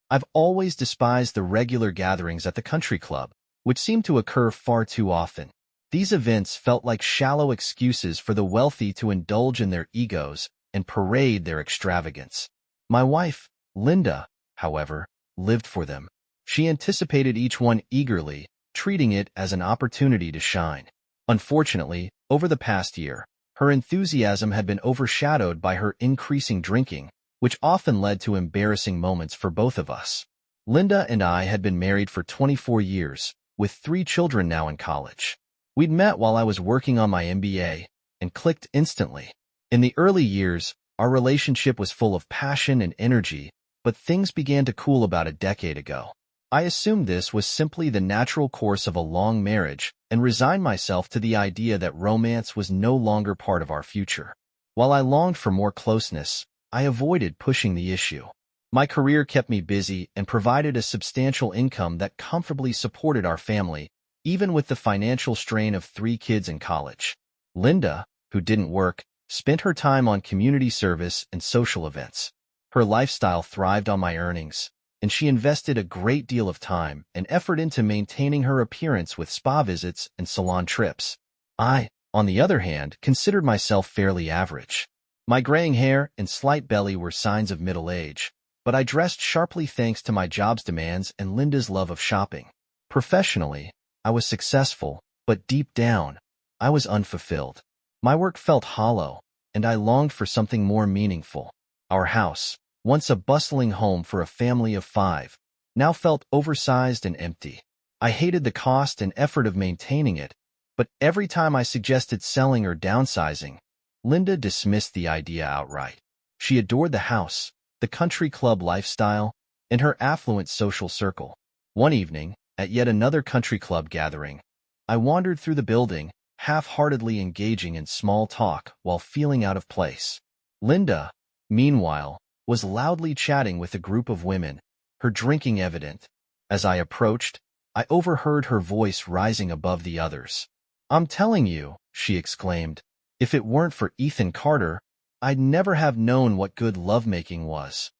I've always despised the regular gatherings at the country club, which seem to occur far too often. These events felt like shallow excuses for the wealthy to indulge in their egos and parade their extravagance. My wife, Linda, however, lived for them. She anticipated each one eagerly, treating it as an opportunity to shine. Unfortunately, over the past year, her enthusiasm had been overshadowed by her increasing drinking, which often led to embarrassing moments for both of us. Linda and I had been married for 24 years, with 3 children now in college. We'd met while I was working on my MBA, and clicked instantly. In the early years, our relationship was full of passion and energy, but things began to cool about a decade ago. I assumed this was simply the natural course of a long marriage and resigned myself to the idea that romance was no longer part of our future. While I longed for more closeness, I avoided pushing the issue. My career kept me busy and provided a substantial income that comfortably supported our family, even with the financial strain of 3 kids in college. Linda, who didn't work, spent her time on community service and social events. Her lifestyle thrived on my earnings, and she invested a great deal of time and effort into maintaining her appearance with spa visits and salon trips. I, on the other hand, considered myself fairly average. My graying hair and slight belly were signs of middle age, but I dressed sharply thanks to my job's demands and Linda's love of shopping. Professionally, I was successful, but deep down, I was unfulfilled. My work felt hollow, and I longed for something more meaningful. Our house, once a bustling home for a family of 5, now felt oversized and empty. I hated the cost and effort of maintaining it, but every time I suggested selling or downsizing, Linda dismissed the idea outright. She adored the house, the country club lifestyle, and her affluent social circle. One evening, at yet another country club gathering, I wandered through the building, half-heartedly engaging in small talk while feeling out of place. Linda, meanwhile, was loudly chatting with a group of women, her drinking evident. As I approached, I overheard her voice rising above the others. "I'm telling you," she exclaimed, "if it weren't for Ethan Carter, I'd never have known what good lovemaking was."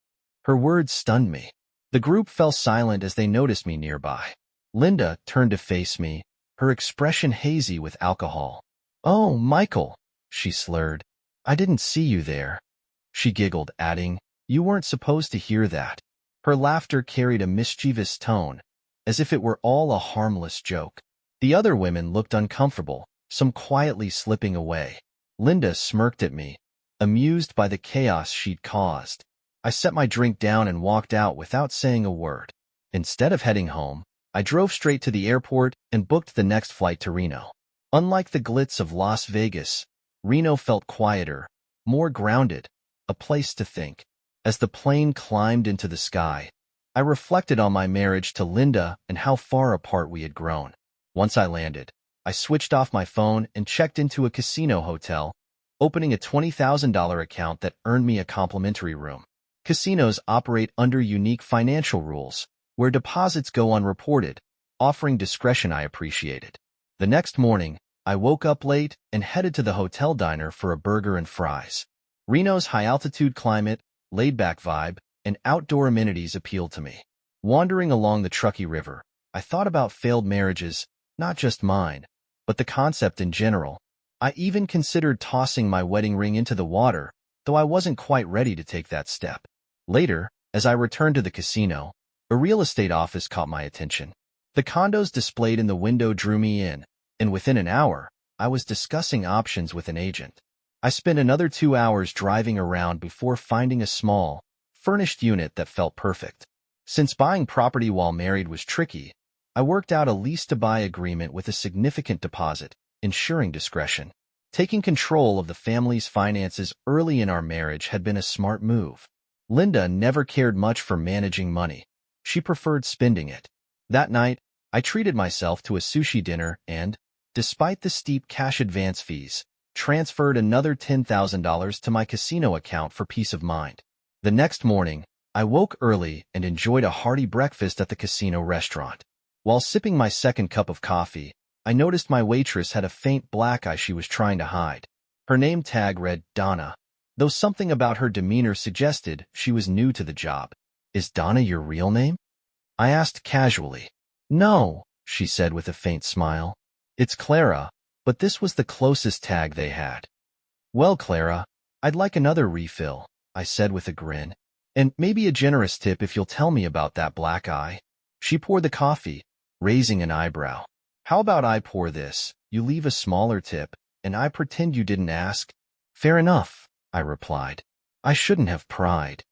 Her words stunned me. The group fell silent as they noticed me nearby. Linda turned to face me, her expression hazy with alcohol. "Oh, Michael," she slurred. "I didn't see you there." She giggled, adding, "You weren't supposed to hear that." Her laughter carried a mischievous tone, as if it were all a harmless joke. The other women looked uncomfortable, some quietly slipping away. Linda smirked at me, amused by the chaos she'd caused. I set my drink down and walked out without saying a word. Instead of heading home, I drove straight to the airport and booked the next flight to Reno. Unlike the glitz of Las Vegas, Reno felt quieter, more grounded, a place to think. As the plane climbed into the sky, I reflected on my marriage to Linda and how far apart we had grown. Once I landed, I switched off my phone and checked into a casino hotel, opening a $20,000 account that earned me a complimentary room. Casinos operate under unique financial rules, where deposits go unreported, offering discretion I appreciated. The next morning, I woke up late and headed to the hotel diner for a burger and fries. Reno's high-altitude climate, laid-back vibe, and outdoor amenities appealed to me. Wandering along the Truckee River, I thought about failed marriages, not just mine, but the concept in general. I even considered tossing my wedding ring into the water, though I wasn't quite ready to take that step. Later, as I returned to the casino, a real estate office caught my attention. The condos displayed in the window drew me in, and within an hour, I was discussing options with an agent. I spent another 2 hours driving around before finding a small, furnished unit that felt perfect. Since buying property while married was tricky, I worked out a lease-to-buy agreement with a significant deposit, ensuring discretion. Taking control of the family's finances early in our marriage had been a smart move. Linda never cared much for managing money. She preferred spending it. That night, I treated myself to a sushi dinner and, despite the steep cash advance fees, transferred another $10,000 to my casino account for peace of mind. The next morning, I woke early and enjoyed a hearty breakfast at the casino restaurant. While sipping my second cup of coffee, I noticed my waitress had a faint black eye she was trying to hide. Her name tag read Donna, though something about her demeanor suggested she was new to the job. Is Donna your real name? I asked casually. No, she said with a faint smile. It's Clara, but this was the closest tag they had. Well, Clara, I'd like another refill, I said with a grin. And maybe a generous tip if you'll tell me about that black eye. She poured the coffee, raising an eyebrow. How about I pour this, you leave a smaller tip, and I pretend you didn't ask? Fair enough, I replied. I shouldn't have pried.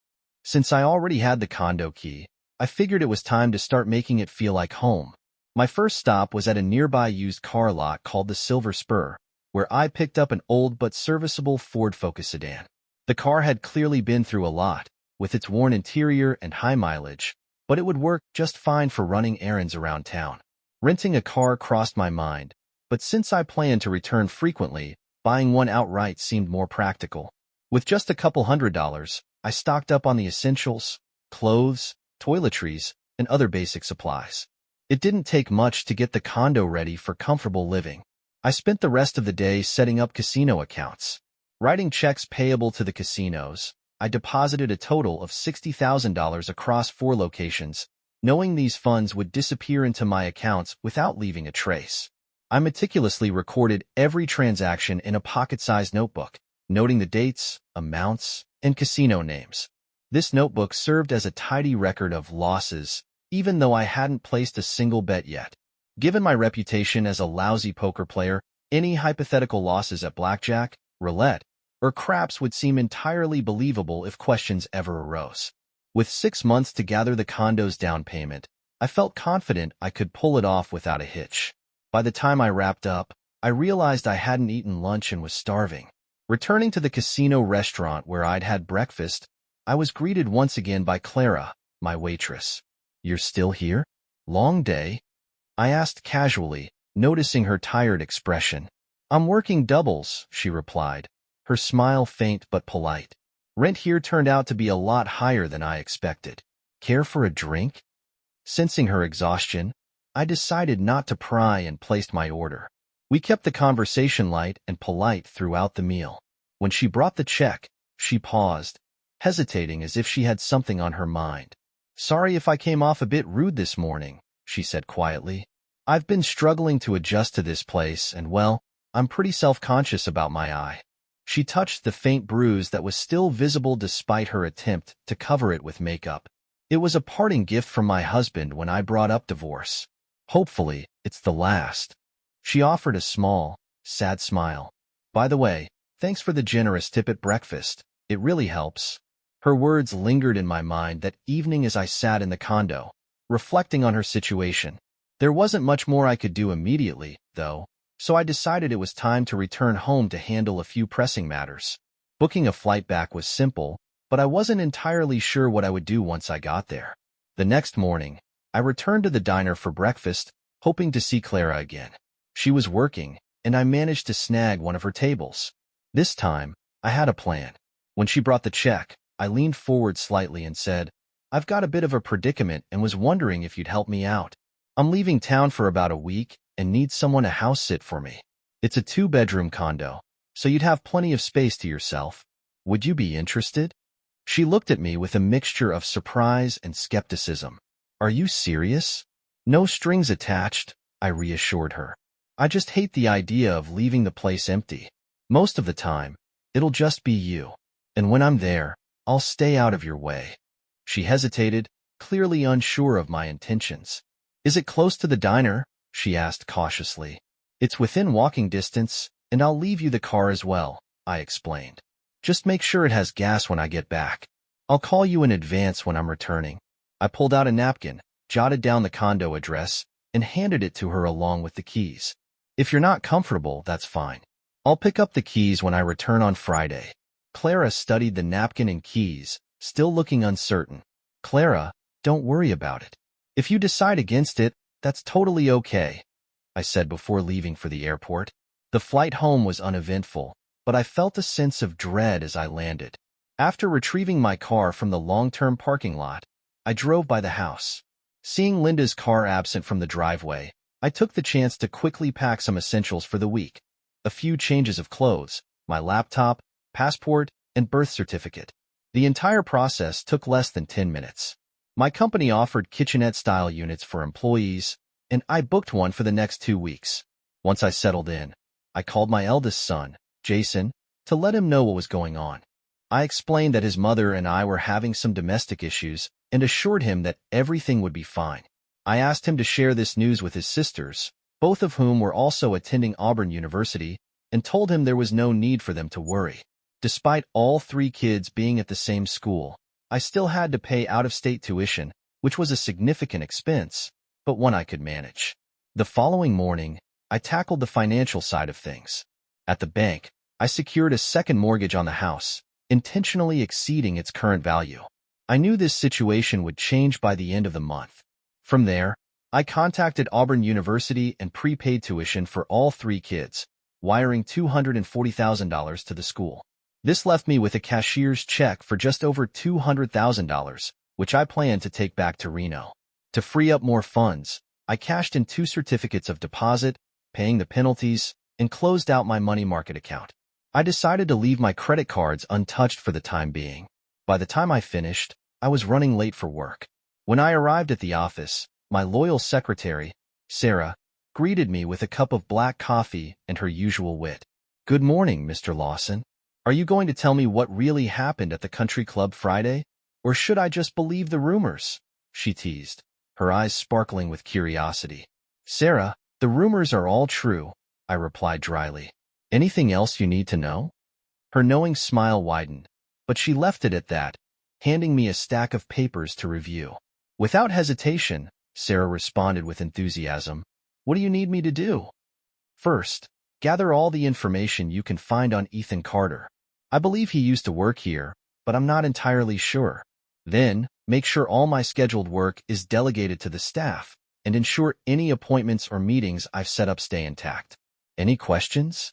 Since I already had the condo key, I figured it was time to start making it feel like home. My first stop was at a nearby used car lot called the Silver Spur, where I picked up an old but serviceable Ford Focus sedan. The car had clearly been through a lot, with its worn interior and high mileage, but it would work just fine for running errands around town. Renting a car crossed my mind, but since I planned to return frequently, buying one outright seemed more practical. With just a couple $100s, I stocked up on the essentials, clothes, toiletries, and other basic supplies. It didn't take much to get the condo ready for comfortable living. I spent the rest of the day setting up casino accounts. Writing checks payable to the casinos, I deposited a total of $60,000 across 4 locations, knowing these funds would disappear into my accounts without leaving a trace. I meticulously recorded every transaction in a pocket-sized notebook, noting the dates, amounts, and casino names. This notebook served as a tidy record of losses, even though I hadn't placed a single bet yet. Given my reputation as a lousy poker player, any hypothetical losses at blackjack, roulette, or craps would seem entirely believable if questions ever arose. With 6 months to gather the condo's down payment, I felt confident I could pull it off without a hitch. By the time I wrapped up, I realized I hadn't eaten lunch and was starving. Returning to the casino restaurant where I'd had breakfast, I was greeted once again by Clara, my waitress. You're still here? Long day? I asked casually, noticing her tired expression. I'm working doubles, she replied, her smile faint but polite. Rent here turned out to be a lot higher than I expected. Care for a drink? Sensing her exhaustion, I decided not to pry and placed my order. We kept the conversation light and polite throughout the meal. When she brought the check, she paused, hesitating as if she had something on her mind. Sorry if I came off a bit rude this morning, she said quietly. I've been struggling to adjust to this place and, well, I'm pretty self-conscious about my eye. She touched the faint bruise that was still visible despite her attempt to cover it with makeup. It was a parting gift from my husband when I brought up divorce. Hopefully, it's the last. She offered a small, sad smile. By the way, thanks for the generous tip at breakfast. It really helps. Her words lingered in my mind that evening as I sat in the condo, reflecting on her situation. There wasn't much more I could do immediately, though, so I decided it was time to return home to handle a few pressing matters. Booking a flight back was simple, but I wasn't entirely sure what I would do once I got there. The next morning, I returned to the diner for breakfast, hoping to see Clara again. She was working, and I managed to snag one of her tables. This time, I had a plan. When she brought the check, I leaned forward slightly and said, I've got a bit of a predicament and was wondering if you'd help me out. I'm leaving town for about a week and need someone to house sit for me. It's a 2-bedroom condo, so you'd have plenty of space to yourself. Would you be interested? She looked at me with a mixture of surprise and skepticism. Are you serious? No strings attached, I reassured her. I just hate the idea of leaving the place empty. Most of the time, it'll just be you. And when I'm there, I'll stay out of your way. She hesitated, clearly unsure of my intentions. Is it close to the diner? She asked cautiously. It's within walking distance, and I'll leave you the car as well, I explained. Just make sure it has gas when I get back. I'll call you in advance when I'm returning. I pulled out a napkin, jotted down the condo address, and handed it to her along with the keys. If you're not comfortable, that's fine. I'll pick up the keys when I return on Friday. Clara studied the napkin and keys, still looking uncertain. Clara, don't worry about it. If you decide against it, that's totally okay, I said before leaving for the airport. The flight home was uneventful, but I felt a sense of dread as I landed. After retrieving my car from the long-term parking lot, I drove by the house. Seeing Linda's car absent from the driveway, I took the chance to quickly pack some essentials for the week. A few changes of clothes, my laptop, passport, and birth certificate. The entire process took less than 10 minutes. My company offered kitchenette-style units for employees, and I booked one for the next 2 weeks. Once I settled in, I called my eldest son, Jason, to let him know what was going on. I explained that his mother and I were having some domestic issues and assured him that everything would be fine. I asked him to share this news with his sisters, both of whom were also attending Auburn University, and told him there was no need for them to worry. Despite all 3 kids being at the same school, I still had to pay out-of-state tuition, which was a significant expense, but one I could manage. The following morning, I tackled the financial side of things. At the bank, I secured a second mortgage on the house, intentionally exceeding its current value. I knew this situation would change by the end of the month. From there, I contacted Auburn University and prepaid tuition for all 3 kids, wiring $240,000 to the school. This left me with a cashier's check for just over $200,000, which I planned to take back to Reno. To free up more funds, I cashed in 2 certificates of deposit, paying the penalties, and closed out my money market account. I decided to leave my credit cards untouched for the time being. By the time I finished, I was running late for work. When I arrived at the office, my loyal secretary, Sarah, greeted me with a cup of black coffee and her usual wit. "Good morning, Mr. Lawson. Are you going to tell me what really happened at the country club Friday? Or should I just believe the rumors?" she teased, her eyes sparkling with curiosity. "Sarah, the rumors are all true," I replied dryly. "Anything else you need to know?" Her knowing smile widened, but she left it at that, handing me a stack of papers to review. Without hesitation, Sarah responded with enthusiasm. "What do you need me to do?" "First, gather all the information you can find on Ethan Carter. I believe he used to work here, but I'm not entirely sure. Then, make sure all my scheduled work is delegated to the staff, and ensure any appointments or meetings I've set up stay intact. Any questions?"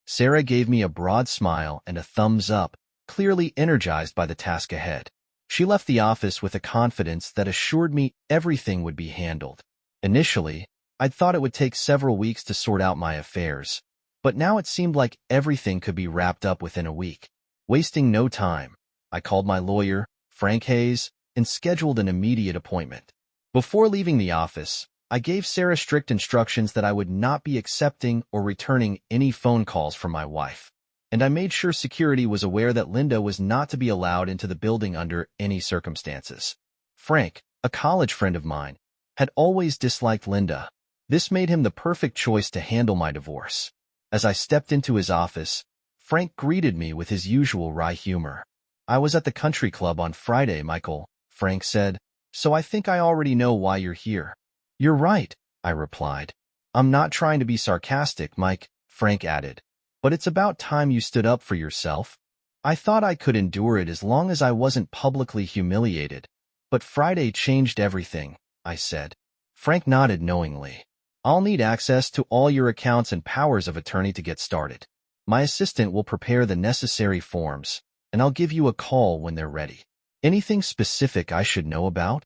Sarah gave me a broad smile and a thumbs up, clearly energized by the task ahead. She left the office with a confidence that assured me everything would be handled. Initially, I'd thought it would take several weeks to sort out my affairs, but now it seemed like everything could be wrapped up within a week. Wasting no time, I called my lawyer, Frank Hayes, and scheduled an immediate appointment. Before leaving the office, I gave Sarah strict instructions that I would not be accepting or returning any phone calls from my wife, and I made sure security was aware that Linda was not to be allowed into the building under any circumstances. Frank, a college friend of mine, had always disliked Linda. This made him the perfect choice to handle my divorce. As I stepped into his office, Frank greeted me with his usual wry humor. "I was at the country club on Friday, Michael," Frank said, "so I think I already know why you're here." "You're right," I replied. "I'm not trying to be sarcastic, Mike," Frank added, "but it's about time you stood up for yourself. I thought I could endure it as long as I wasn't publicly humiliated, but Friday changed everything," I said. Frank nodded knowingly. "I'll need access to all your accounts and powers of attorney to get started. My assistant will prepare the necessary forms, and I'll give you a call when they're ready. Anything specific I should know about?"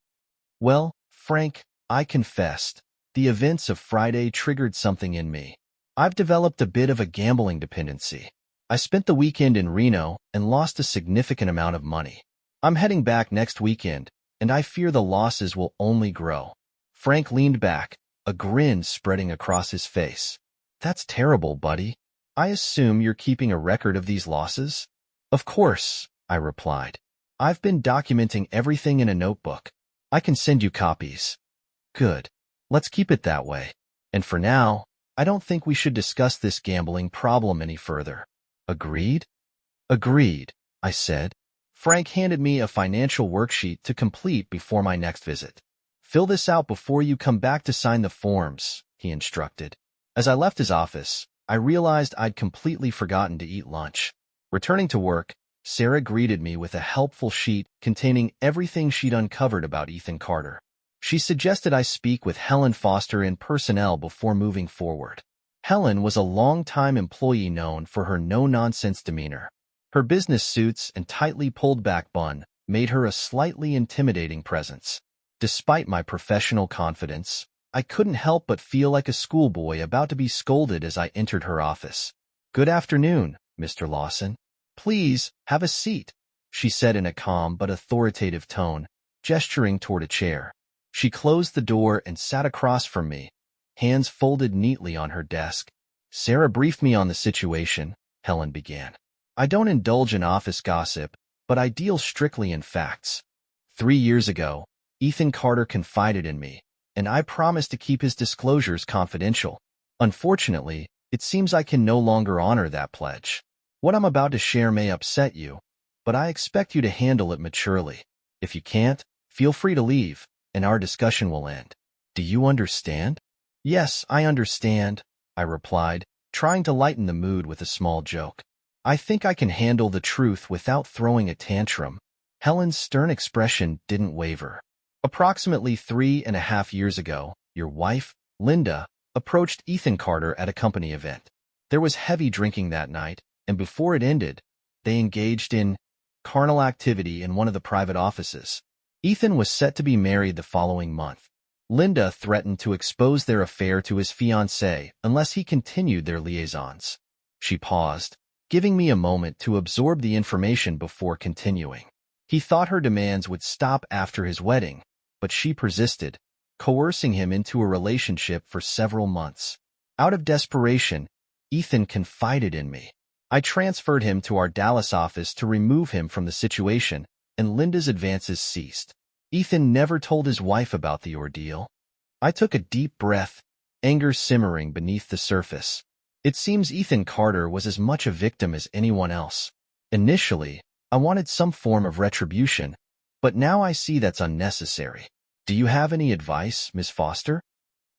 "Well, Frank," I confessed, "the events of Friday triggered something in me. I've developed a bit of a gambling dependency. I spent the weekend in Reno and lost a significant amount of money. I'm heading back next weekend, and I fear the losses will only grow." Frank leaned back, a grin spreading across his face. "That's terrible, buddy. I assume you're keeping a record of these losses?" "Of course," I replied. "I've been documenting everything in a notebook. I can send you copies." "Good. Let's keep it that way. And for now, I don't think we should discuss this gambling problem any further. Agreed?" "Agreed," I said. Frank handed me a financial worksheet to complete before my next visit. "Fill this out before you come back to sign the forms," he instructed. As I left his office, I realized I'd completely forgotten to eat lunch. Returning to work, Sarah greeted me with a helpful sheet containing everything she'd uncovered about Ethan Carter. She suggested I speak with Helen Foster in personnel before moving forward. Helen was a long-time employee known for her no-nonsense demeanor. Her business suits and tightly pulled-back bun made her a slightly intimidating presence. Despite my professional confidence, I couldn't help but feel like a schoolboy about to be scolded as I entered her office. "Good afternoon, Mr. Lawson. Please, have a seat," she said in a calm but authoritative tone, gesturing toward a chair. She closed the door and sat across from me, hands folded neatly on her desk. Sarah briefed me on the situation, Helen began. I don't indulge in office gossip, but I deal strictly in facts. 3 years ago, Ethan Carter confided in me, and I promised to keep his disclosures confidential. Unfortunately, it seems I can no longer honor that pledge. What I'm about to share may upset you, but I expect you to handle it maturely. If you can't, feel free to leave, and our discussion will end. Do you understand? Yes, I understand, I replied, trying to lighten the mood with a small joke. I think I can handle the truth without throwing a tantrum. Helen's stern expression didn't waver. Approximately 3.5 years ago, your wife, Linda, approached Ethan Carter at a company event. There was heavy drinking that night, and before it ended, they engaged in carnal activity in one of the private offices. Ethan was set to be married the following month. Linda threatened to expose their affair to his fiancée unless he continued their liaisons. She paused, giving me a moment to absorb the information before continuing. He thought her demands would stop after his wedding, but she persisted, coercing him into a relationship for several months. Out of desperation, Ethan confided in me. I transferred him to our Dallas office to remove him from the situation, and Linda's advances ceased. Ethan never told his wife about the ordeal. I took a deep breath, anger simmering beneath the surface. It seems Ethan Carter was as much a victim as anyone else. Initially, I wanted some form of retribution, but now I see that's unnecessary. Do you have any advice, Miss Foster?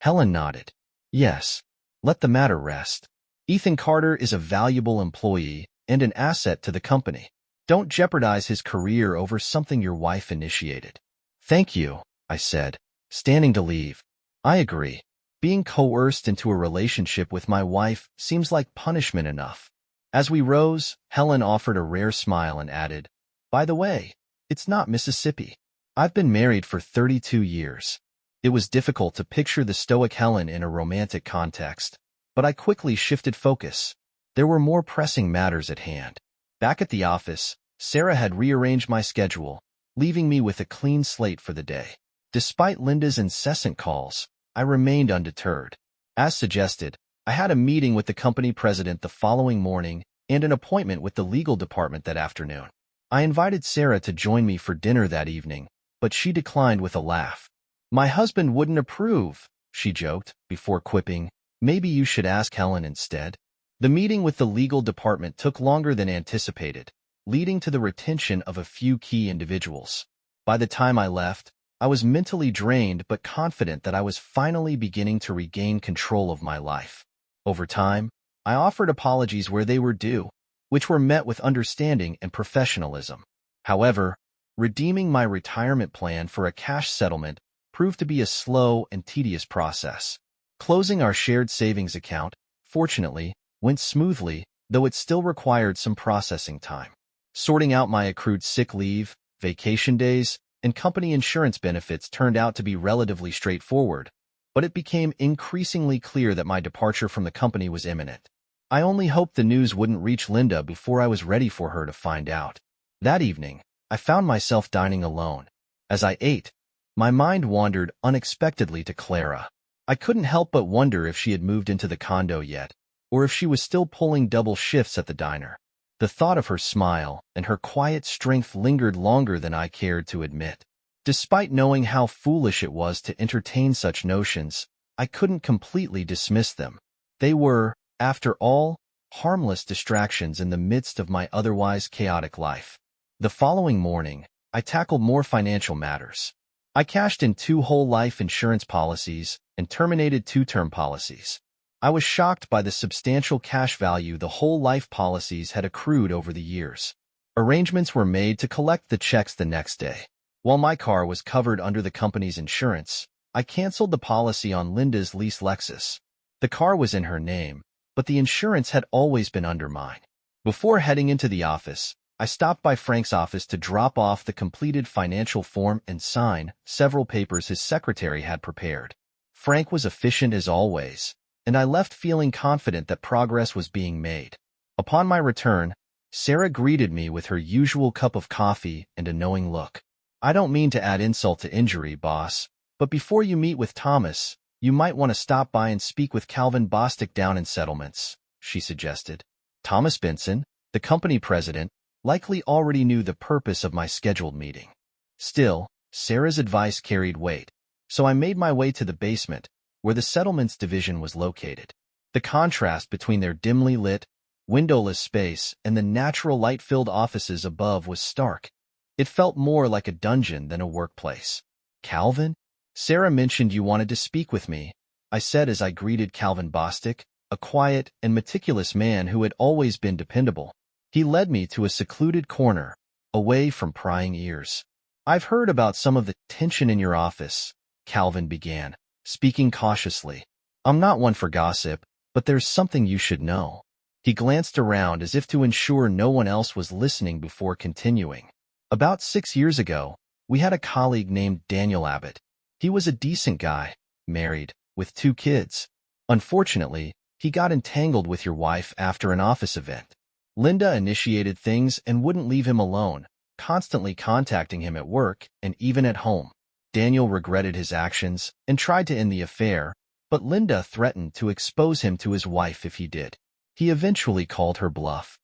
Helen nodded. Yes. Let the matter rest. Ethan Carter is a valuable employee and an asset to the company. Don't jeopardize his career over something your wife initiated. Thank you, I said, standing to leave. I agree. Being coerced into a relationship with my wife seems like punishment enough. As we rose, Helen offered a rare smile and added, by the way, it's not Mississippi. I've been married for 32 years. It was difficult to picture the stoic Helen in a romantic context, but I quickly shifted focus. There were more pressing matters at hand. Back at the office, Sarah had rearranged my schedule, leaving me with a clean slate for the day. Despite Linda's incessant calls, I remained undeterred. As suggested, I had a meeting with the company president the following morning and an appointment with the legal department that afternoon. I invited Sarah to join me for dinner that evening, but she declined with a laugh. My husband wouldn't approve, she joked, before quipping, maybe you should ask Helen instead. The meeting with the legal department took longer than anticipated, leading to the retention of a few key individuals. By the time I left, I was mentally drained but confident that I was finally beginning to regain control of my life. Over time, I offered apologies where they were due, which were met with understanding and professionalism. However, redeeming my retirement plan for a cash settlement proved to be a slow and tedious process. Closing our shared savings account, fortunately, went smoothly, though it still required some processing time. Sorting out my accrued sick leave, vacation days, and company insurance benefits turned out to be relatively straightforward, but it became increasingly clear that my departure from the company was imminent. I only hoped the news wouldn't reach Linda before I was ready for her to find out. That evening, I found myself dining alone. As I ate, my mind wandered unexpectedly to Clara. I couldn't help but wonder if she had moved into the condo yet, or if she was still pulling double shifts at the diner. The thought of her smile and her quiet strength lingered longer than I cared to admit. Despite knowing how foolish it was to entertain such notions, I couldn't completely dismiss them. They were, after all, harmless distractions in the midst of my otherwise chaotic life. The following morning, I tackled more financial matters. I cashed in 2 whole life insurance policies and terminated 2 term policies. I was shocked by the substantial cash value the whole life policies had accrued over the years. Arrangements were made to collect the checks the next day. While my car was covered under the company's insurance, I canceled the policy on Linda's lease Lexus. The car was in her name, but the insurance had always been under mine. Before heading into the office, I stopped by Frank's office to drop off the completed financial form and sign several papers his secretary had prepared. Frank was efficient as always, and I left feeling confident that progress was being made. Upon my return, Sarah greeted me with her usual cup of coffee and a knowing look. I don't mean to add insult to injury, boss, but before you meet with Thomas, you might want to stop by and speak with Calvin Bostic down in settlements, she suggested. Thomas Benson, the company president, likely already knew the purpose of my scheduled meeting. Still, Sarah's advice carried weight, so I made my way to the basement, where the settlements division was located. The contrast between their dimly lit, windowless space and the natural light-filled offices above was stark. It felt more like a dungeon than a workplace. Calvin? Sarah mentioned you wanted to speak with me, I said as I greeted Calvin Bostic, a quiet and meticulous man who had always been dependable. He led me to a secluded corner, away from prying ears. I've heard about some of the tension in your office, Calvin began, speaking cautiously. I'm not one for gossip, but there's something you should know. He glanced around as if to ensure no one else was listening before continuing. About 6 years ago, we had a colleague named Daniel Abbott. He was a decent guy, married, with 2 kids. Unfortunately, he got entangled with your wife after an office event. Linda initiated things and wouldn't leave him alone, constantly contacting him at work and even at home. Daniel regretted his actions and tried to end the affair, but Linda threatened to expose him to his wife if he did. He eventually called her bluff.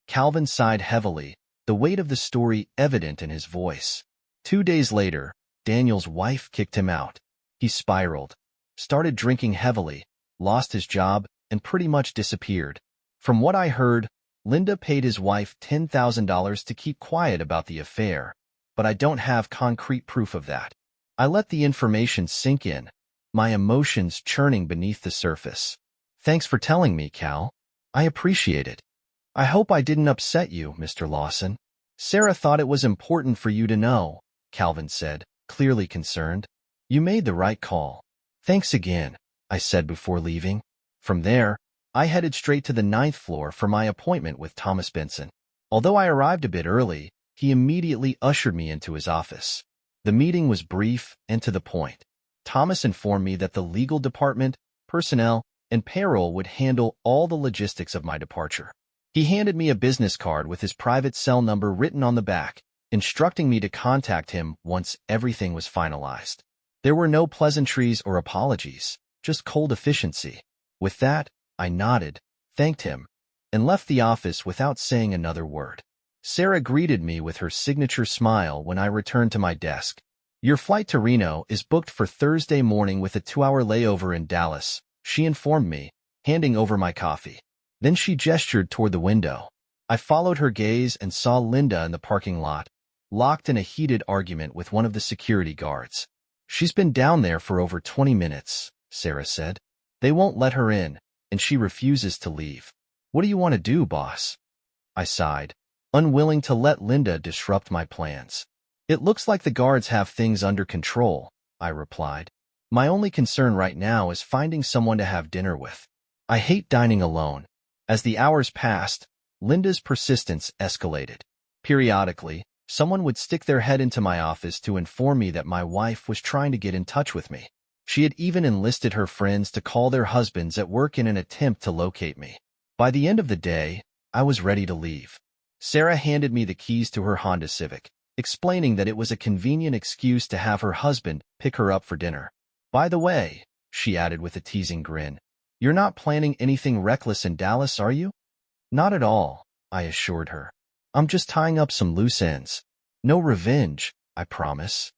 Calvin sighed heavily, the weight of the story evident in his voice. 2 days later, Daniel's wife kicked him out. He spiraled, started drinking heavily, lost his job, and pretty much disappeared. From what I heard, Linda paid his wife $10,000 to keep quiet about the affair, but I don't have concrete proof of that. I let the information sink in, my emotions churning beneath the surface. Thanks for telling me, Cal. I appreciate it. I hope I didn't upset you, Mr. Lawson. Sarah thought it was important for you to know, Calvin said, clearly concerned. You made the right call. Thanks again, I said before leaving. From there, I headed straight to the 9th floor for my appointment with Thomas Benson. Although I arrived a bit early, he immediately ushered me into his office. The meeting was brief and to the point. Thomas informed me that the legal department, personnel, and payroll would handle all the logistics of my departure. He handed me a business card with his private cell number written on the back, instructing me to contact him once everything was finalized. There were no pleasantries or apologies, just cold efficiency. With that, I nodded, thanked him, and left the office without saying another word. Sarah greeted me with her signature smile when I returned to my desk. Your flight to Reno is booked for Thursday morning with a 2-hour layover in Dallas, she informed me, handing over my coffee. Then she gestured toward the window. I followed her gaze and saw Linda in the parking lot, locked in a heated argument with one of the security guards. She's been down there for over 20 minutes, Sarah said. They won't let her in, and she refuses to leave. What do you want to do, boss? I sighed, unwilling to let Linda disrupt my plans. It looks like the guards have things under control, I replied. My only concern right now is finding someone to have dinner with. I hate dining alone. As the hours passed, Linda's persistence escalated. Periodically, someone would stick their head into my office to inform me that my wife was trying to get in touch with me. She had even enlisted her friends to call their husbands at work in an attempt to locate me. By the end of the day, I was ready to leave. Sarah handed me the keys to her Honda Civic, explaining that it was a convenient excuse to have her husband pick her up for dinner. By the way, she added with a teasing grin, you're not planning anything reckless in Dallas, are you? Not at all, I assured her. I'm just tying up some loose ends. No revenge, I promise.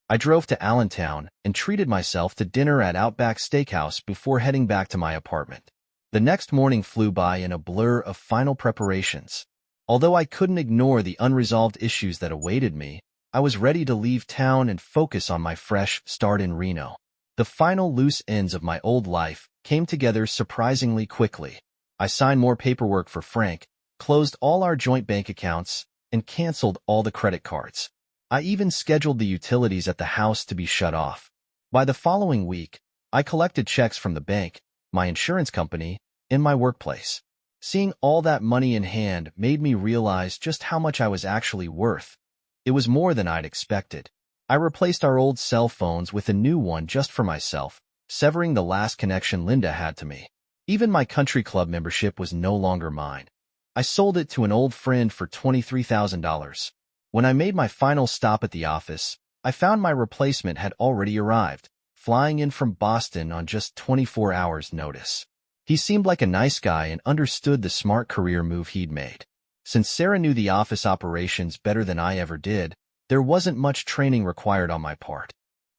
I drove to Allentown and treated myself to dinner at Outback Steakhouse before heading back to my apartment. The next morning flew by in a blur of final preparations. Although I couldn't ignore the unresolved issues that awaited me, I was ready to leave town and focus on my fresh start in Reno. The final loose ends of my old life came together surprisingly quickly. I signed more paperwork for Frank, closed all our joint bank accounts, and canceled all the credit cards. I even scheduled the utilities at the house to be shut off. By the following week, I collected checks from the bank, my insurance company, and my workplace. Seeing all that money in hand made me realize just how much I was actually worth. It was more than I'd expected. I replaced our old cell phones with a new one just for myself, severing the last connection Linda had to me. Even my country club membership was no longer mine. I sold it to an old friend for $23,000. When I made my final stop at the office, I found my replacement had already arrived, flying in from Boston on just 24 hours' notice. He seemed like a nice guy and understood the smart career move he'd made. Since Sarah knew the office operations better than I ever did, there wasn't much training required on my part.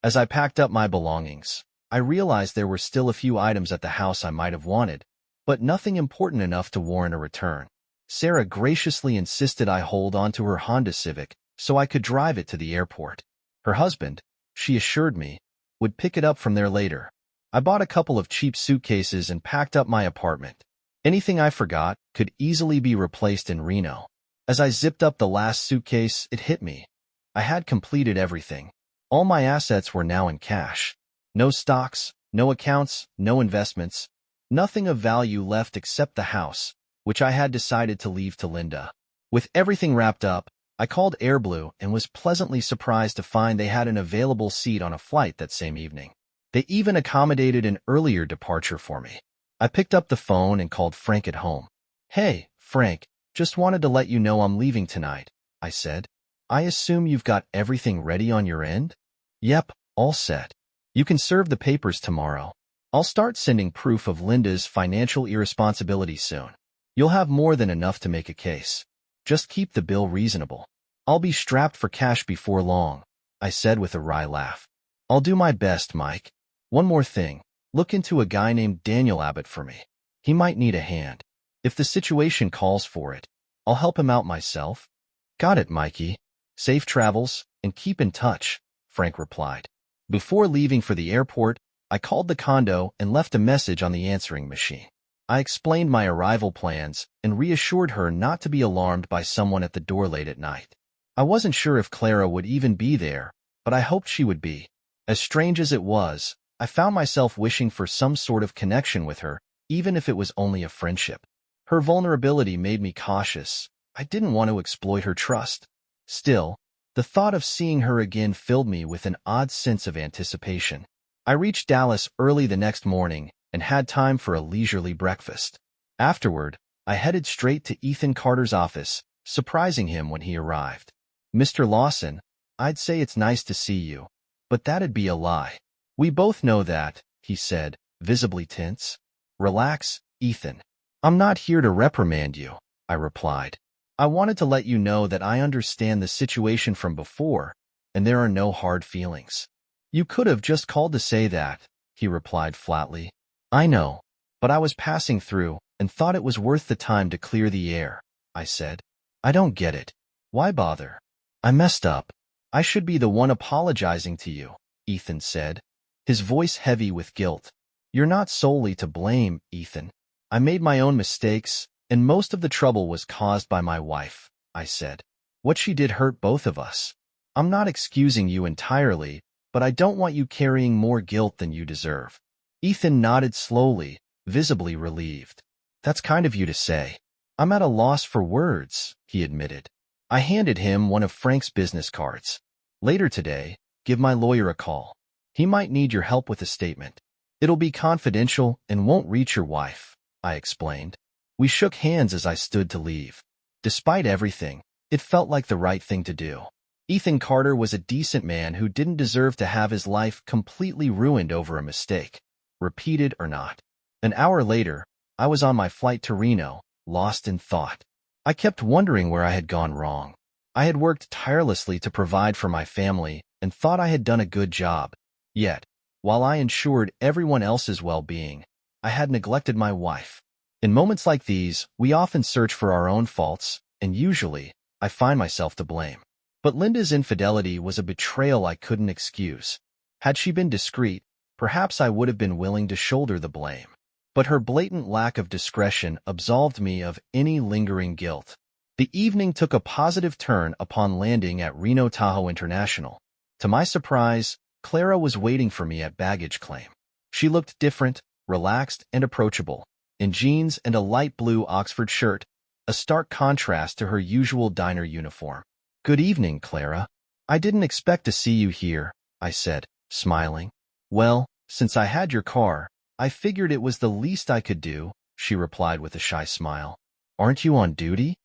As I packed up my belongings, I realized there were still a few items at the house I might have wanted, but nothing important enough to warrant a return. Sarah graciously insisted I hold on to her Honda Civic so I could drive it to the airport. Her husband, she assured me, would pick it up from there later. I bought a couple of cheap suitcases and packed up my apartment. Anything I forgot could easily be replaced in Reno. As I zipped up the last suitcase, it hit me. I had completed everything. All my assets were now in cash. No stocks, no accounts, no investments. Nothing of value left except the house, which I had decided to leave to Linda. With everything wrapped up, I called AirBlue and was pleasantly surprised to find they had an available seat on a flight that same evening. They even accommodated an earlier departure for me. I picked up the phone and called Frank at home. "Hey, Frank, just wanted to let you know I'm leaving tonight," I said. "I assume you've got everything ready on your end?" "Yep, all set. You can serve the papers tomorrow. I'll start sending proof of Linda's financial irresponsibility soon. You'll have more than enough to make a case. Just keep the bill reasonable. I'll be strapped for cash before long," I said with a wry laugh. "I'll do my best, Mike. One more thing. Look into a guy named Daniel Abbott for me. He might need a hand. If the situation calls for it, I'll help him out myself." "Got it, Mikey. Safe travels, and keep in touch," Frank replied. Before leaving for the airport, I called the condo and left a message on the answering machine. I explained my arrival plans and reassured her not to be alarmed by someone at the door late at night. I wasn't sure if Clara would even be there, but I hoped she would be. As strange as it was, I found myself wishing for some sort of connection with her, even if it was only a friendship. Her vulnerability made me cautious. I didn't want to exploit her trust. Still, the thought of seeing her again filled me with an odd sense of anticipation. I reached Dallas early the next morning and had time for a leisurely breakfast. Afterward, I headed straight to Ethan Carter's office, surprising him when he arrived. "Mr. Lawson, I'd say it's nice to see you, but that'd be a lie. We both know that," he said, visibly tense. "Relax, Ethan. I'm not here to reprimand you," I replied. "I wanted to let you know that I understand the situation from before, and there are no hard feelings." "You could have just called to say that," he replied flatly. "I know, but I was passing through and thought it was worth the time to clear the air," I said. "I don't get it. Why bother? I messed up. I should be the one apologizing to you," Ethan said, his voice heavy with guilt. "You're not solely to blame, Ethan. I made my own mistakes, and most of the trouble was caused by my wife," I said. "What she did hurt both of us. I'm not excusing you entirely, but I don't want you carrying more guilt than you deserve." Ethan nodded slowly, visibly relieved. "That's kind of you to say. I'm at a loss for words," he admitted. I handed him one of Frank's business cards. "Later today, give my lawyer a call. He might need your help with a statement. It'll be confidential and won't reach your wife," I explained. We shook hands as I stood to leave. Despite everything, it felt like the right thing to do. Ethan Carter was a decent man who didn't deserve to have his life completely ruined over a mistake, repeated or not. An hour later, I was on my flight to Reno, lost in thought. I kept wondering where I had gone wrong. I had worked tirelessly to provide for my family and thought I had done a good job. Yet, while I ensured everyone else's well-being, I had neglected my wife. In moments like these, we often search for our own faults, and usually, I find myself to blame. But Linda's infidelity was a betrayal I couldn't excuse. Had she been discreet, perhaps I would have been willing to shoulder the blame. But her blatant lack of discretion absolved me of any lingering guilt. The evening took a positive turn upon landing at Reno Tahoe International. To my surprise, Clara was waiting for me at baggage claim. She looked different, relaxed, and approachable, in jeans and a light blue Oxford shirt, a stark contrast to her usual diner uniform. "Good evening, Clara. I didn't expect to see you here," I said, smiling. "Well, since I had your car, I figured it was the least I could do," she replied with a shy smile. "Aren't you on duty?"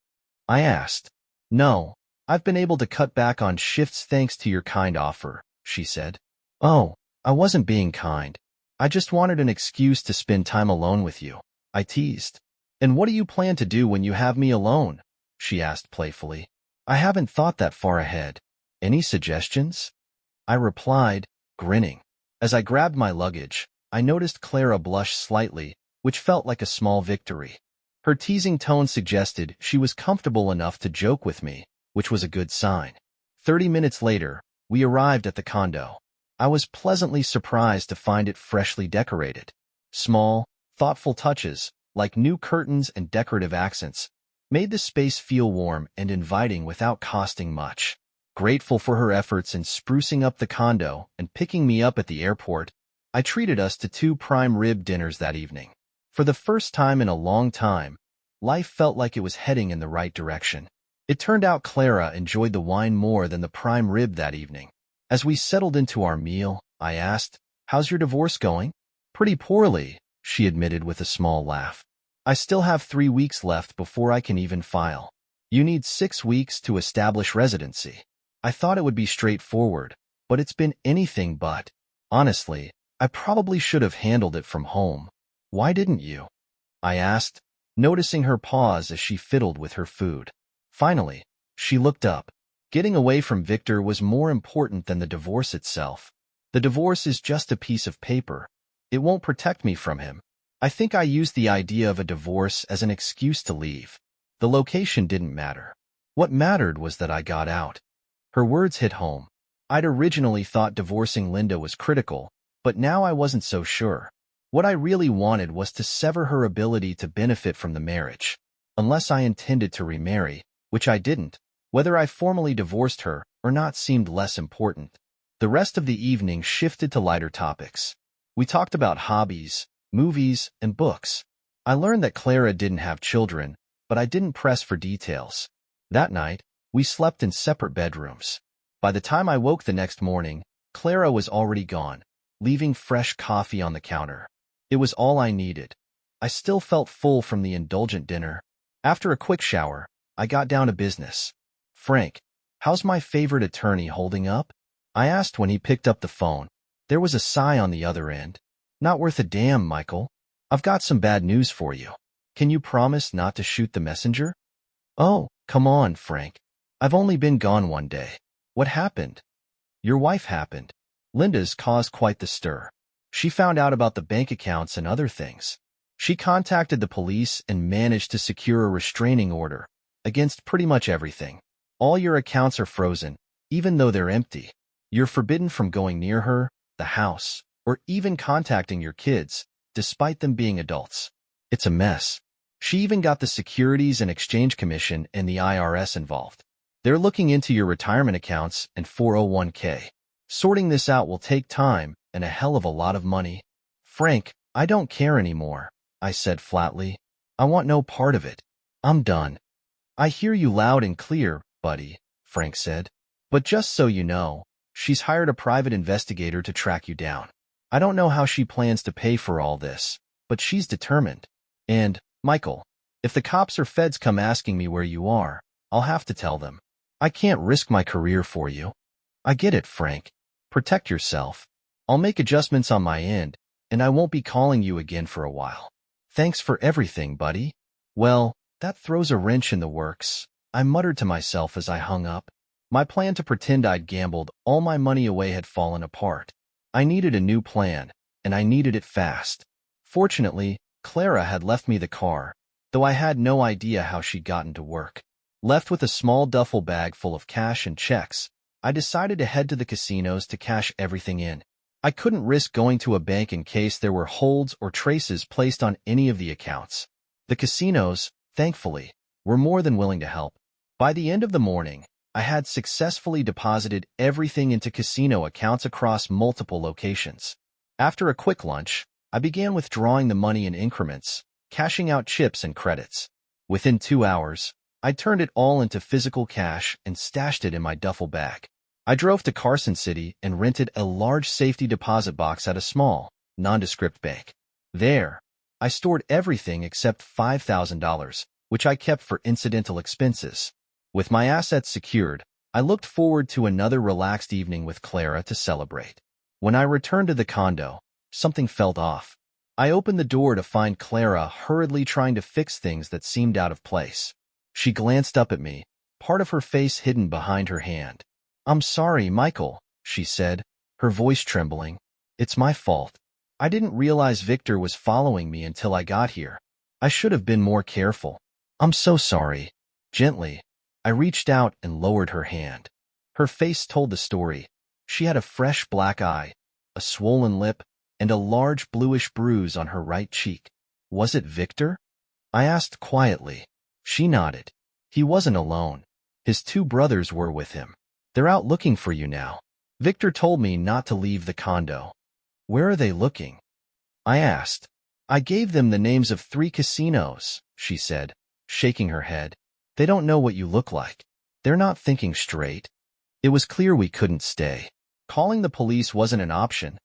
I asked. "No, I've been able to cut back on shifts thanks to your kind offer, she said. Oh, I wasn't being kind. I just wanted an excuse to spend time alone with you, I teased. And what do you plan to do when you have me alone? She asked playfully. I haven't thought that far ahead. Any suggestions? I replied, grinning. As I grabbed my luggage, I noticed Clara blush slightly, which felt like a small victory. Her teasing tone suggested she was comfortable enough to joke with me, which was a good sign. 30 minutes later, we arrived at the condo. I was pleasantly surprised to find it freshly decorated. Small, thoughtful touches, like new curtains and decorative accents, made the space feel warm and inviting without costing much. Grateful for her efforts in sprucing up the condo and picking me up at the airport, I treated us to 2 prime rib dinners that evening. For the first time in a long time, life felt like it was heading in the right direction. It turned out Clara enjoyed the wine more than the prime rib that evening. As we settled into our meal, I asked, "How's your divorce going?" "Pretty poorly," she admitted with a small laugh. "I still have 3 weeks left before I can even file. You need 6 weeks to establish residency." I thought it would be straightforward, but it's been anything but. Honestly, I probably should have handled it from home. "Why didn't you?" I asked, noticing her pause as she fiddled with her food. Finally, she looked up. Getting away from Victor was more important than the divorce itself. The divorce is just a piece of paper. It won't protect me from him. I think I used the idea of a divorce as an excuse to leave. The location didn't matter. What mattered was that I got out. Her words hit home. I'd originally thought divorcing Linda was critical, but now I wasn't so sure. What I really wanted was to sever her ability to benefit from the marriage. Unless I intended to remarry, which I didn't, whether I formally divorced her or not seemed less important. The rest of the evening shifted to lighter topics. We talked about hobbies, movies, and books. I learned that Clara didn't have children, but I didn't press for details. That night, we slept in separate bedrooms. By the time I woke the next morning, Clara was already gone, leaving fresh coffee on the counter. It was all I needed. I still felt full from the indulgent dinner. After a quick shower, I got down to business. "Frank, how's my favorite attorney holding up?" I asked when he picked up the phone. There was a sigh on the other end. "Not worth a damn, Michael. I've got some bad news for you. Can you promise not to shoot the messenger?" "Oh, come on, Frank. I've only been gone 1 day. What happened?" "Your wife happened. Linda's caused quite the stir. She found out about the bank accounts and other things. She contacted the police and managed to secure a restraining order against pretty much everything. All your accounts are frozen, even though they're empty. You're forbidden from going near her, the house, or even contacting your kids, despite them being adults. It's a mess. She even got the Securities and Exchange Commission and the IRS involved. They're looking into your retirement accounts and 401k. Sorting this out will take time and a hell of a lot of money." "Frank, I don't care anymore," I said flatly. "I want no part of it. I'm done." "I hear you loud and clear, buddy," Frank said. "But just so you know, she's hired a private investigator to track you down. I don't know how she plans to pay for all this, but she's determined. And, Michael, if the cops or feds come asking me where you are, I'll have to tell them. I can't risk my career for you." "I get it, Frank. Protect yourself. I'll make adjustments on my end, and I won't be calling you again for a while." "Thanks for everything, buddy." "Well, that throws a wrench in the works," I muttered to myself as I hung up. My plan to pretend I'd gambled all my money away had fallen apart. I needed a new plan, and I needed it fast. Fortunately, Clara had left me the car, though I had no idea how she'd gotten to work. Left with a small duffel bag full of cash and checks, I decided to head to the casinos to cash everything in. I couldn't risk going to a bank in case there were holds or traces placed on any of the accounts. The casinos, thankfully, were more than willing to help. By the end of the morning, I had successfully deposited everything into casino accounts across multiple locations. After a quick lunch, I began withdrawing the money in increments, cashing out chips and credits. Within 2 hours, I turned it all into physical cash and stashed it in my duffel bag. I drove to Carson City and rented a large safety deposit box at a small, nondescript bank. There, I stored everything except $5,000, which I kept for incidental expenses. With my assets secured, I looked forward to another relaxed evening with Clara to celebrate. When I returned to the condo, something felt off. I opened the door to find Clara hurriedly trying to fix things that seemed out of place. She glanced up at me, part of her face hidden behind her hand. "I'm sorry, Michael," she said, her voice trembling. "It's my fault. I didn't realize Victor was following me until I got here. I should have been more careful. I'm so sorry." Gently, I reached out and lowered her hand. Her face told the story. She had a fresh black eye, a swollen lip, and a large bluish bruise on her right cheek. "Was it Victor?" I asked quietly. She nodded. "He wasn't alone. His two brothers were with him. They're out looking for you now. Victor told me not to leave the condo." "Where are they looking?" I asked. "I gave them the names of 3 casinos," she said, shaking her head. "They don't know what you look like. They're not thinking straight." It was clear we couldn't stay. Calling the police wasn't an option.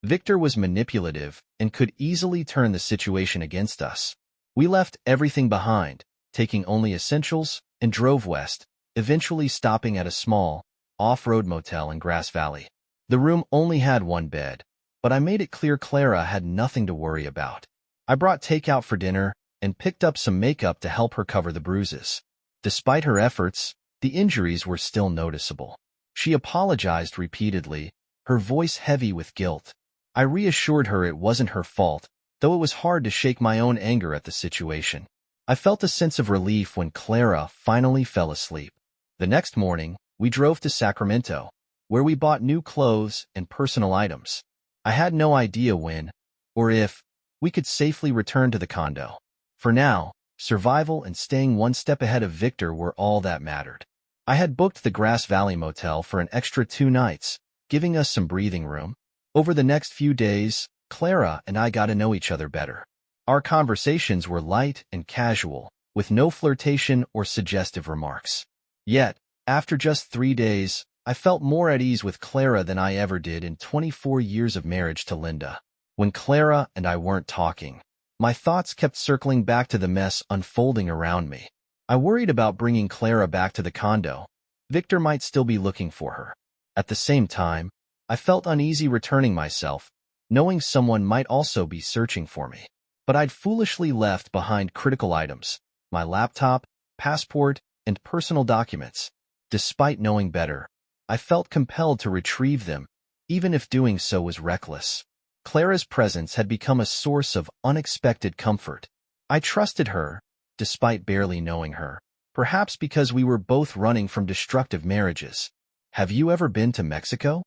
Victor was manipulative and could easily turn the situation against us. We left everything behind, taking only essentials, and drove west, eventually stopping at a small, off-road motel in Grass Valley. The room only had 1 bed, but I made it clear Clara had nothing to worry about. I brought takeout for dinner and picked up some makeup to help her cover the bruises. Despite her efforts, the injuries were still noticeable. She apologized repeatedly, her voice heavy with guilt. I reassured her it wasn't her fault, though it was hard to shake my own anger at the situation. I felt a sense of relief when Clara finally fell asleep. The next morning, we drove to Sacramento, where we bought new clothes and personal items. I had no idea when, or if, we could safely return to the condo. For now, survival and staying one step ahead of Victor were all that mattered. I had booked the Grass Valley Motel for an extra 2 nights, giving us some breathing room. Over the next few days, Clara and I got to know each other better. Our conversations were light and casual, with no flirtation or suggestive remarks. Yet, after just 3 days, I felt more at ease with Clara than I ever did in 24 years of marriage to Linda. When Clara and I weren't talking, my thoughts kept circling back to the mess unfolding around me. I worried about bringing Clara back to the condo. Victor might still be looking for her. At the same time, I felt uneasy returning myself, knowing someone might also be searching for me. But I'd foolishly left behind critical items, my laptop, passport, and personal documents. Despite knowing better, I felt compelled to retrieve them, even if doing so was reckless. Clara's presence had become a source of unexpected comfort. I trusted her, despite barely knowing her, perhaps because we were both running from destructive marriages. "Have you ever been to Mexico?"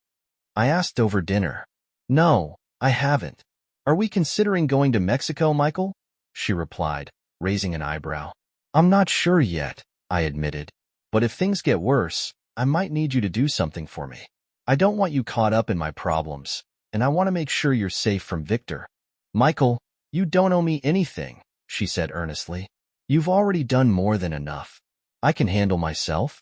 I asked over dinner. "No, I haven't." "Are we considering going to Mexico, Michael?" she replied, raising an eyebrow. "I'm not sure yet," I admitted. "But if things get worse, I might need you to do something for me. I don't want you caught up in my problems, and I want to make sure you're safe from Victor." "Michael, you don't owe me anything," she said earnestly. "You've already done more than enough. I can handle myself."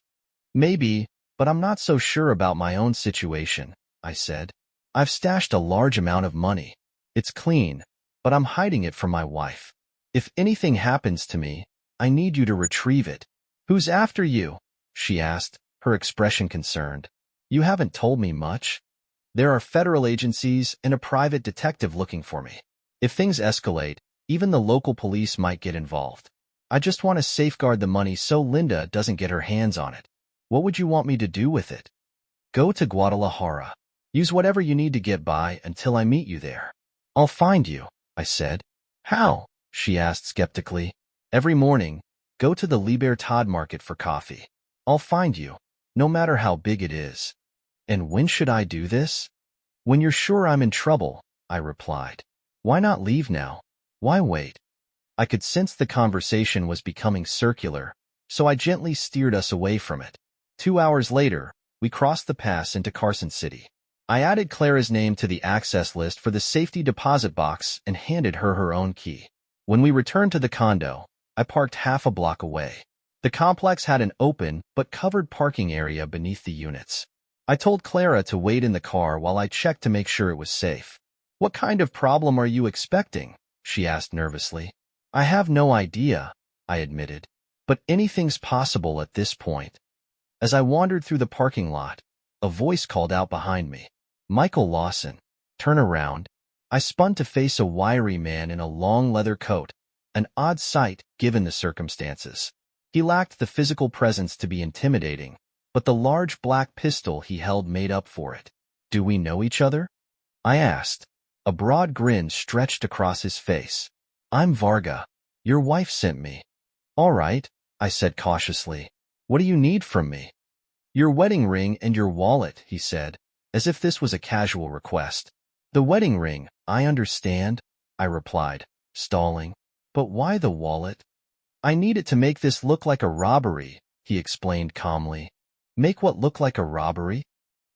"Maybe, but I'm not so sure about my own situation," I said. "I've stashed a large amount of money. It's clean, but I'm hiding it from my wife. If anything happens to me, I need you to retrieve it." "Who's after you?" she asked, her expression concerned. "You haven't told me much." "There are federal agencies and a private detective looking for me. If things escalate, even the local police might get involved. I just want to safeguard the money so Linda doesn't get her hands on it." "What would you want me to do with it?" "Go to Guadalajara. Use whatever you need to get by until I meet you there." "I'll find you," I said. "How?" she asked skeptically. "Every morning, go to the Libertad market for coffee. I'll find you, no matter how big it is." "And when should I do this?" "When you're sure I'm in trouble," I replied. "Why not leave now? Why wait?" I could sense the conversation was becoming circular, so I gently steered us away from it. 2 hours later, we crossed the pass into Carson City. I added Clara's name to the access list for the safety deposit box and handed her her own key. When we returned to the condo, I parked half a block away. The complex had an open but covered parking area beneath the units. I told Clara to wait in the car while I checked to make sure it was safe. "What kind of problem are you expecting?" she asked nervously. "I have no idea," I admitted. But anything's possible at this point. As I wandered through the parking lot, a voice called out behind me. Michael Lawson. Turn around. I spun to face a wiry man in a long leather coat, an odd sight given the circumstances. He lacked the physical presence to be intimidating, but the large black pistol he held made up for it. Do we know each other? I asked. A broad grin stretched across his face. I'm Varga. Your wife sent me. All right, I said cautiously. What do you need from me? Your wedding ring and your wallet, he said, as if this was a casual request. The wedding ring, I understand, I replied, stalling. But why the wallet? I need it to make this look like a robbery, he explained calmly. Make what look like a robbery?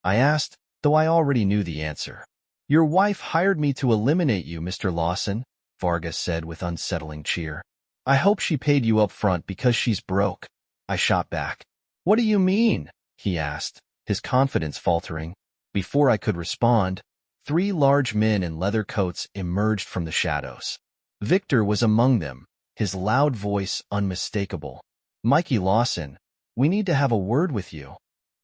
I asked, though I already knew the answer. Your wife hired me to eliminate you, Mr. Lawson, Varga said with unsettling cheer. I hope she paid you up front because she's broke. I shot back. What do you mean? He asked, his confidence faltering. Before I could respond, 3 large men in leather coats emerged from the shadows. Victor was among them, his loud voice unmistakable. Mikey Lawson, we need to have a word with you.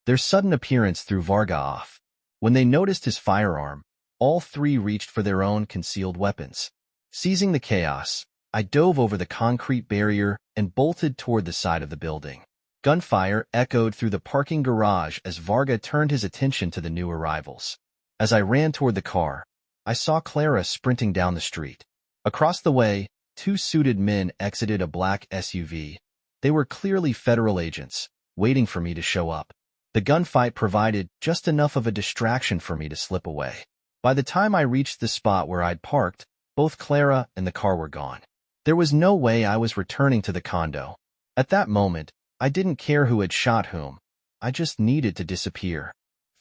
Their sudden appearance threw Varga off. When they noticed his firearm, all 3 reached for their own concealed weapons. Seizing the chaos, I dove over the concrete barrier and bolted toward the side of the building. Gunfire echoed through the parking garage as Varga turned his attention to the new arrivals. As I ran toward the car, I saw Clara sprinting down the street. Across the way, 2 suited men exited a black SUV. They were clearly federal agents, waiting for me to show up. The gunfight provided just enough of a distraction for me to slip away. By the time I reached the spot where I'd parked, both Clara and the car were gone. There was no way I was returning to the condo. At that moment, I didn't care who had shot whom. I just needed to disappear.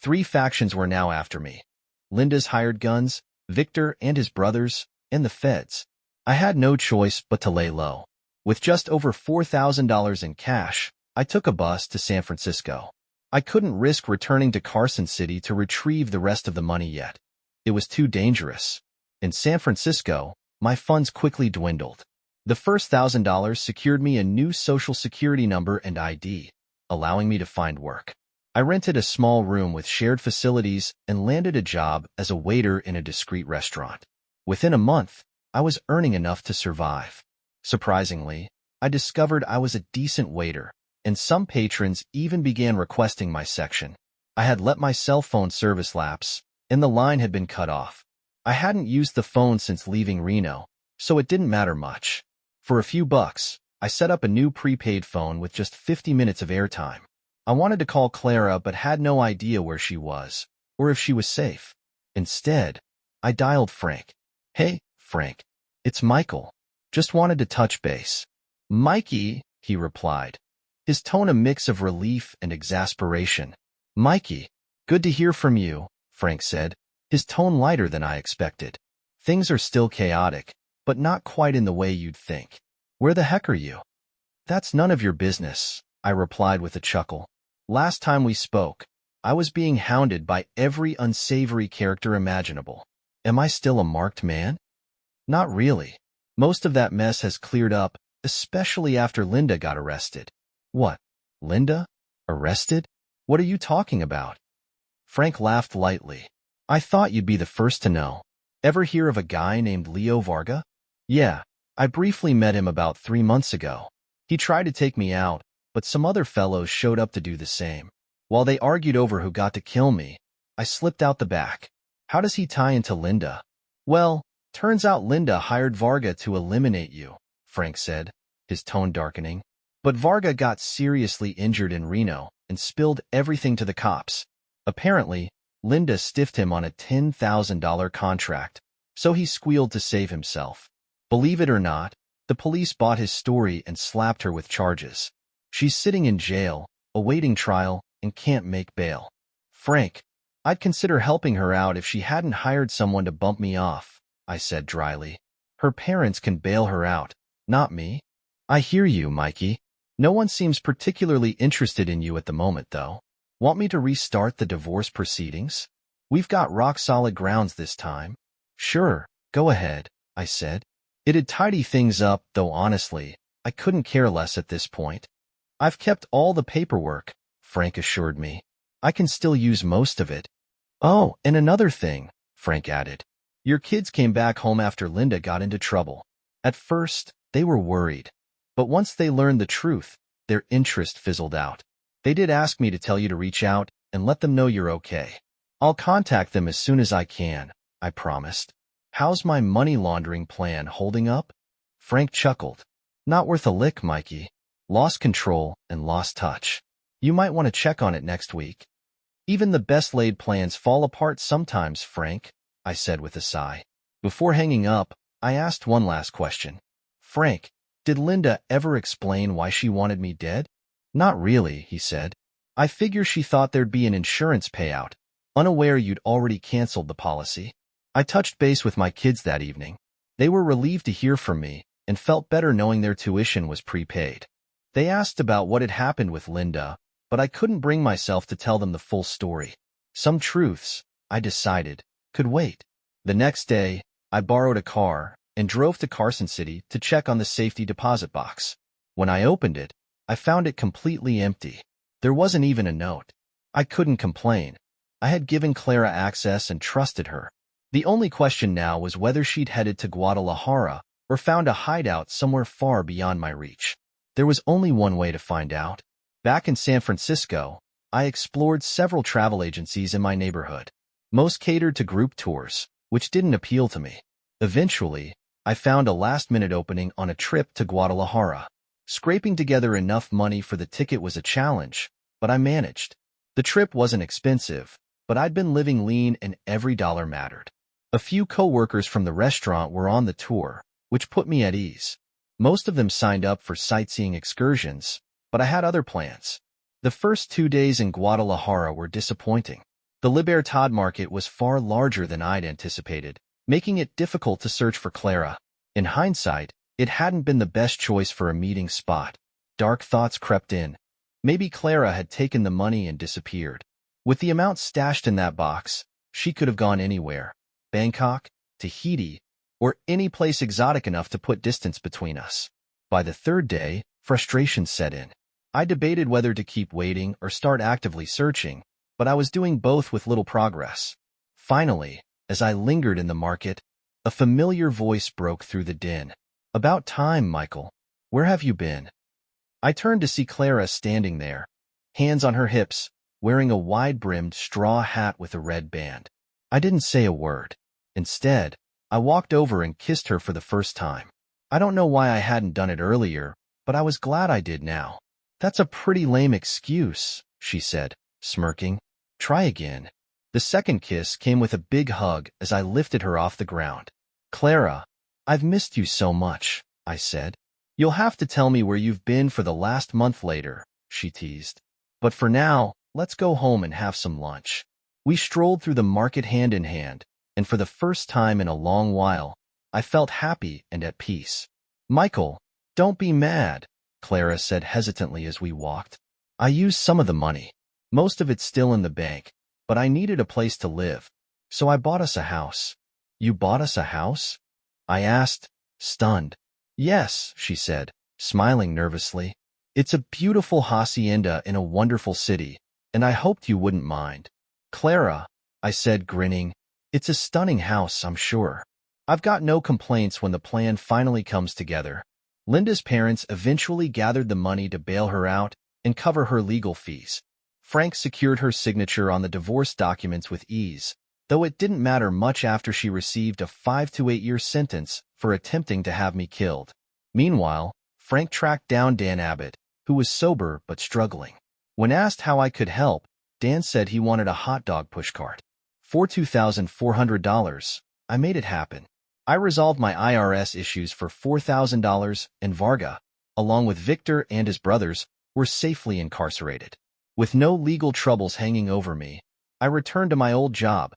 3 factions were now after me. Linda's hired guns, Victor and his brothers, and the feds. I had no choice but to lay low. With just over $4,000 in cash, I took a bus to San Francisco. I couldn't risk returning to Carson City to retrieve the rest of the money yet. It was too dangerous. In San Francisco, my funds quickly dwindled. The first $1,000 secured me a new social security number and ID, allowing me to find work. I rented a small room with shared facilities and landed a job as a waiter in a discreet restaurant. Within a month, I was earning enough to survive. Surprisingly, I discovered I was a decent waiter, and some patrons even began requesting my section. I had let my cell phone service lapse, and the line had been cut off. I hadn't used the phone since leaving Reno, so it didn't matter much. For a few bucks, I set up a new prepaid phone with just 50 minutes of airtime. I wanted to call Clara but had no idea where she was, or if she was safe. Instead, I dialed Frank. Hey, Frank. It's Michael. Just wanted to touch base. Mikey, he replied, his tone a mix of relief and exasperation. Mikey, good to hear from you, Frank said, his tone lighter than I expected. Things are still chaotic, but not quite in the way you'd think. Where the heck are you? That's none of your business, I replied with a chuckle. Last time we spoke, I was being hounded by every unsavory character imaginable. Am I still a marked man? Not really. Most of that mess has cleared up, especially after Linda got arrested. What? Linda? Arrested? What are you talking about? Frank laughed lightly. I thought you'd be the first to know. Ever hear of a guy named Leo Varga? Yeah, I briefly met him about 3 months ago. He tried to take me out, but some other fellows showed up to do the same. While they argued over who got to kill me, I slipped out the back. How does he tie into Linda? Well, turns out Linda hired Varga to eliminate you, Frank said, his tone darkening. But Varga got seriously injured in Reno and spilled everything to the cops. Apparently, Linda stiffed him on a $10,000 contract, so he squealed to save himself. Believe it or not, the police bought his story and slapped her with charges. She's sitting in jail, awaiting trial, and can't make bail. Frank, I'd consider helping her out if she hadn't hired someone to bump me off, I said dryly. Her parents can bail her out, not me. I hear you, Mikey. No one seems particularly interested in you at the moment, though. Want me to restart the divorce proceedings? We've got rock-solid grounds this time. Sure, go ahead, I said. It'd tidy things up, though honestly, I couldn't care less at this point. I've kept all the paperwork, Frank assured me. I can still use most of it. Oh, and another thing, Frank added. Your kids came back home after Linda got into trouble. At first, they were worried. But once they learned the truth, their interest fizzled out. They did ask me to tell you to reach out and let them know you're okay. I'll contact them as soon as I can, I promised. How's my money laundering plan holding up? Frank chuckled. Not worth a lick, Mikey. Lost control and lost touch. You might want to check on it next week. Even the best-laid plans fall apart sometimes, Frank, I said with a sigh. Before hanging up, I asked one last question. Frank, did Linda ever explain why she wanted me dead? Not really, he said. I figure she thought there'd be an insurance payout, unaware you'd already canceled the policy. I touched base with my kids that evening. They were relieved to hear from me and felt better knowing their tuition was prepaid. They asked about what had happened with Linda, but I couldn't bring myself to tell them the full story. Some truths, I decided, could wait. The next day, I borrowed a car and drove to Carson City to check on the safety deposit box. When I opened it, I found it completely empty. There wasn't even a note. I couldn't complain. I had given Clara access and trusted her. The only question now was whether she'd headed to Guadalajara or found a hideout somewhere far beyond my reach. There was only one way to find out. Back in San Francisco, I explored several travel agencies in my neighborhood. Most catered to group tours, which didn't appeal to me. Eventually, I found a last-minute opening on a trip to Guadalajara. Scraping together enough money for the ticket was a challenge, but I managed. The trip wasn't expensive, but I'd been living lean and every dollar mattered. A few co-workers from the restaurant were on the tour, which put me at ease. Most of them signed up for sightseeing excursions, but I had other plans. The first 2 days in Guadalajara were disappointing. The Libertad market was far larger than I'd anticipated, making it difficult to search for Clara. In hindsight, it hadn't been the best choice for a meeting spot. Dark thoughts crept in. Maybe Clara had taken the money and disappeared. With the amount stashed in that box, she could have gone anywhere. Bangkok, Tahiti, or any place exotic enough to put distance between us. By the third day, frustration set in. I debated whether to keep waiting or start actively searching, but I was doing both with little progress. Finally, as I lingered in the market, a familiar voice broke through the din. About time, Michael. Where have you been? I turned to see Clara standing there, hands on her hips, wearing a wide-brimmed straw hat with a red band. I didn't say a word. Instead, I walked over and kissed her for the first time. I don't know why I hadn't done it earlier, but I was glad I did now. That's a pretty lame excuse, she said, smirking. Try again. The second kiss came with a big hug as I lifted her off the ground. Clara, I've missed you so much, I said. You'll have to tell me where you've been for the last month later, she teased. But for now, let's go home and have some lunch. We strolled through the market hand in hand, and for the first time in a long while, I felt happy and at peace. Michael, don't be mad, Clara said hesitantly as we walked. I used some of the money. Most of it's still in the bank, but I needed a place to live. So I bought us a house. You bought us a house? I asked, stunned. Yes, she said, smiling nervously. It's a beautiful hacienda in a wonderful city, and I hoped you wouldn't mind. Clara, I said, grinning, it's a stunning house, I'm sure. I've got no complaints when the plan finally comes together. Linda's parents eventually gathered the money to bail her out and cover her legal fees. Frank secured her signature on the divorce documents with ease, though it didn't matter much after she received a 5 to 8 year sentence for attempting to have me killed. Meanwhile, Frank tracked down Dan Abbott, who was sober but struggling. When asked how I could help, Dan said he wanted a hot dog pushcart. For $2,400, I made it happen. I resolved my IRS issues for $4,000, and Varga, along with Victor and his brothers, were safely incarcerated. With no legal troubles hanging over me, I returned to my old job,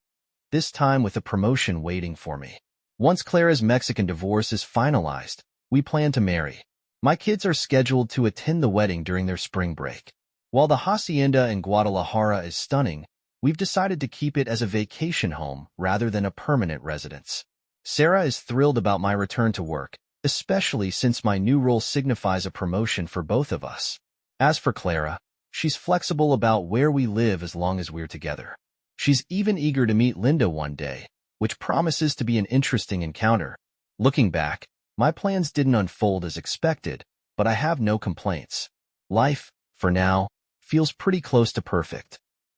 this time with a promotion waiting for me. Once Clara's Mexican divorce is finalized, we plan to marry. My kids are scheduled to attend the wedding during their spring break. While the hacienda in Guadalajara is stunning, we've decided to keep it as a vacation home rather than a permanent residence. Sarah is thrilled about my return to work, especially since my new role signifies a promotion for both of us. As for Clara, she's flexible about where we live as long as we're together. She's even eager to meet Linda one day, which promises to be an interesting encounter. Looking back, my plans didn't unfold as expected, but I have no complaints. Life, for now, feels pretty close to perfect.